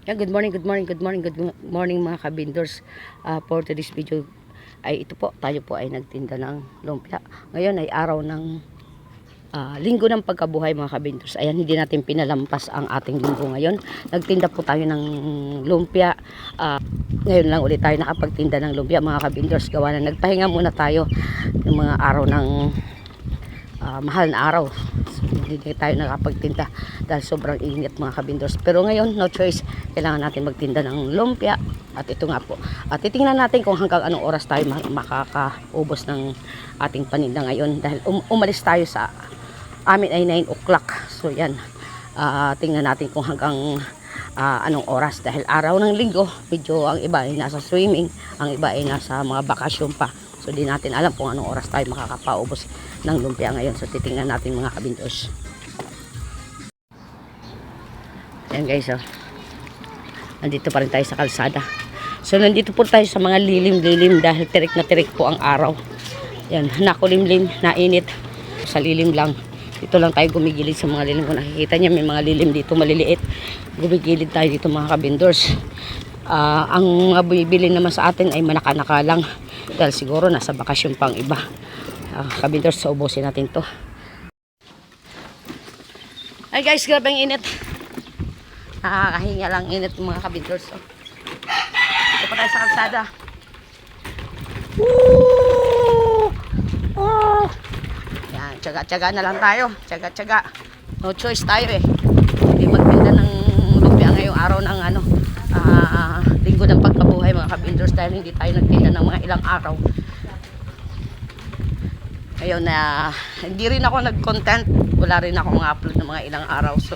Yeah, good morning mga kabindors. For today's video ay ito po, tayo po ay nagtinda ng lumpia. Ngayon ay araw ng linggo ng pagkabuhay mga kabindors. Ayan, hindi natin pinalampas ang ating linggo ngayon. Nagtinda po tayo ng lumpia. Ngayon lang ulit tayo nakapagtinda ng lumpia mga kabindors. Gawa na nagpahinga muna tayo ng mga araw ng mahal na araw. So, hindi tayo nakapagtinda dahil sobrang init mga kabindors. Pero ngayon, no choice, kailangan natin magtinda ng lumpia. At ito nga po, at titingnan natin kung hanggang anong oras tayo makakaubos ng ating paninda ngayon. Dahil umalis tayo sa amin ay 9 o'clock. So yan, tingnan natin kung hanggang anong oras. Dahil araw ng linggo, medyo ang iba ay nasa swimming, ang iba ay nasa mga bakasyon pa. So di natin alam kung anong oras tayo makakapaubos ng lumpia ngayon. So titingnan natin mga kabindors. Ayan guys, oh. Nandito pa rin tayo sa kalsada. So nandito po tayo sa mga lilim-lilim dahil tirik na tirik po ang araw. Yan, nakulimlim, nainit. Sa lilim lang. Dito lang tayo gumigilid sa mga lilim. Kung nakikita niya, may mga lilim dito maliliit. Gumigilid tayo dito mga kabindors. Ang mga bumibili naman sa atin ay manaka-naka lang. Dahil siguro nasa bakasyon pang iba. Kabindors, so ubusin natin to. Ay guys, grabe ang init. Nakakahinga lang init mga kabindors. Ito pa tayo sa kalsada. Woo! Oh! Yan, tsaga-tsaga na lang tayo. Tsaga-tsaga. No choice tayo eh. Hindi magpinda ng lumpia ngayong araw ng linggo ng pagkabuhay mga kabindors dahil hindi tayo nagtinda ng mga ilang araw. Ngayon na hindi rin ako nag-content. Wala rin ako mga upload ng mga ilang araw. So,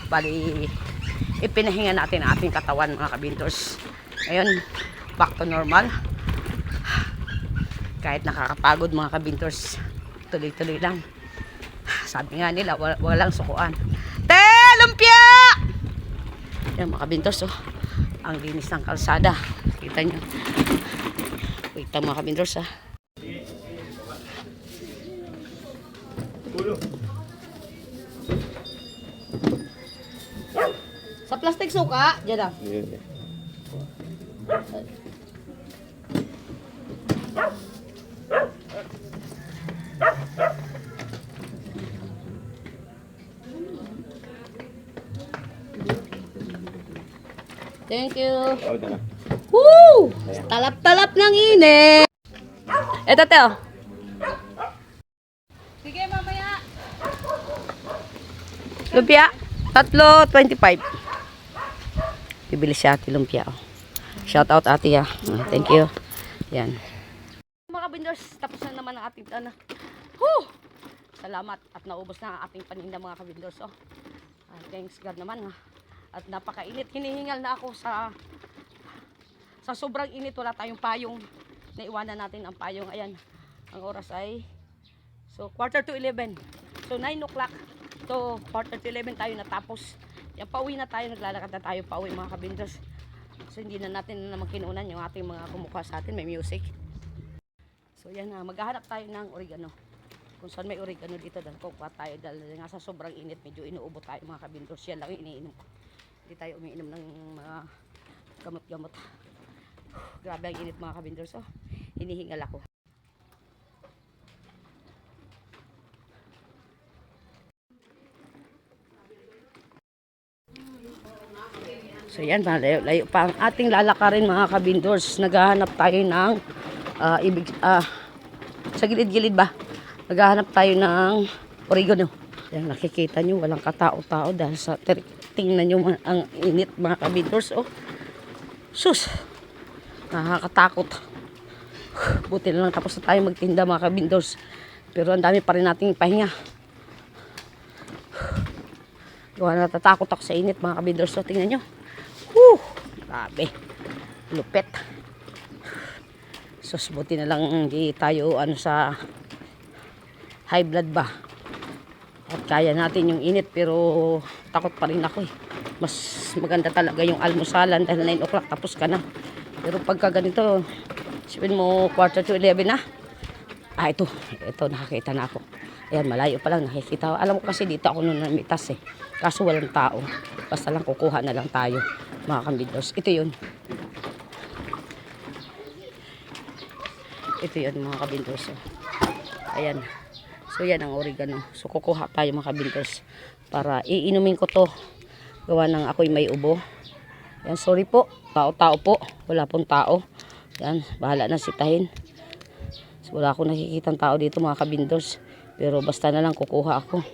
bali ipinahinga natin ang ating katawan mga kabindors. Ngayon, back to normal. Kahit nakakapagod mga kabindors, tuloy-tuloy lang. Sabi nga nila, walang sukuan. Te! Lumpia! Yan mga kabindors, oh. Ang linis ng kalsada. Kita nyo. Wait lang mga kabindors, ah. Sa plastic suka, dyan ah. Yeah. Thank you. Woo! Talap-talap ng init. Eto, Teo. Sige, mamaya. Lumpia, 3.25. Bibili siya ate lumpia. Oh. Shout out ate ha. Thank you. Yan. Mga kabindors, tapos na naman ang ating salamat at naubos na ang ating paninda mga kabindors. Oh. Thanks God naman ha. At napakainit. Hinihingal na ako sa sobrang init. Wala tayong payong. Naiwanan natin ang payong. Ayan. Ang oras ay quarter to 11. So 9 o'clock. So quarter to 11 tayo natapos. Yan, pauwi na tayo. Naglalakad na tayo pauwi mga kabindors. So hindi na natin naman kinunan yung ating mga kumukha sa atin. May music. So yan na. Maghahanap tayo ng oregano. Kung saan may oregano dito. Dahil kukuha tayo. Dahil nga sa sobrang init. Medyo inuubo tayo mga kabindors. Yan lang iniinom ko. Hindi tayo umiinom ng mga gamot-gamot. Grabe ang init mga kabindors. Oh, hinihingal ako. So yan, layo pa ang ating lalakarin mga kabindors. Naghahanap tayo ng sa gilid-gilid ba? Naghahanap tayo ng oregano. Yan, nakikita nyo, walang katao-tao dahil sa tingnan nyo ang init mga kabindors. Oh, sus, nakakatakot. Buti na lang tapos na tayo magtinda mga kabindors. Pero ang dami pa rin nating pahinga. Gawa natatakot ako sa init mga kabindors. So tingnan nyo. Grabe. Lupet. Sus, buti na lang hindi tayo sa high blood ba. At kaya natin yung init pero takot pa rin ako eh. Mas maganda talaga yung almusalan dahil 9 o'clock tapos ka na. Pero pagka ganito, sabihin mo quarter to 11 na. Ito nakakita na ako. Ayan, malayo pa lang nakikita. Alam ko kasi dito ako nung namitas eh. Kaso walang tao. Basta lang kukuha na lang tayo. mga kabindors. Ito yun. Ito yun mga kabindors. Ayan. So yan ang oregano. So kukuha tayo mga kabindors para iinumin ko to. Gawa ng ako'y may ubo. Yan, sorry po. Tao-tao po. Wala pong tao. Yan, bahala na sitahin. So, wala akong nakikitang tao dito mga kabindors. Pero basta na lang kukuha ako.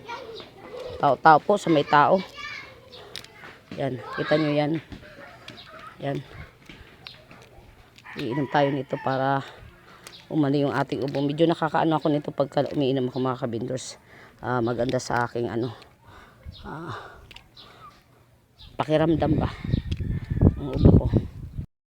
Tao-tao po sa may tao. Yan, kita nyo yan. Yan. Iinom tayo nito para umano yung ating ubo. Medyo nakakaano ako nito pagka umiinom ako mga kabindors. Maganda sa aking pakiramdam ba ang ubo ko.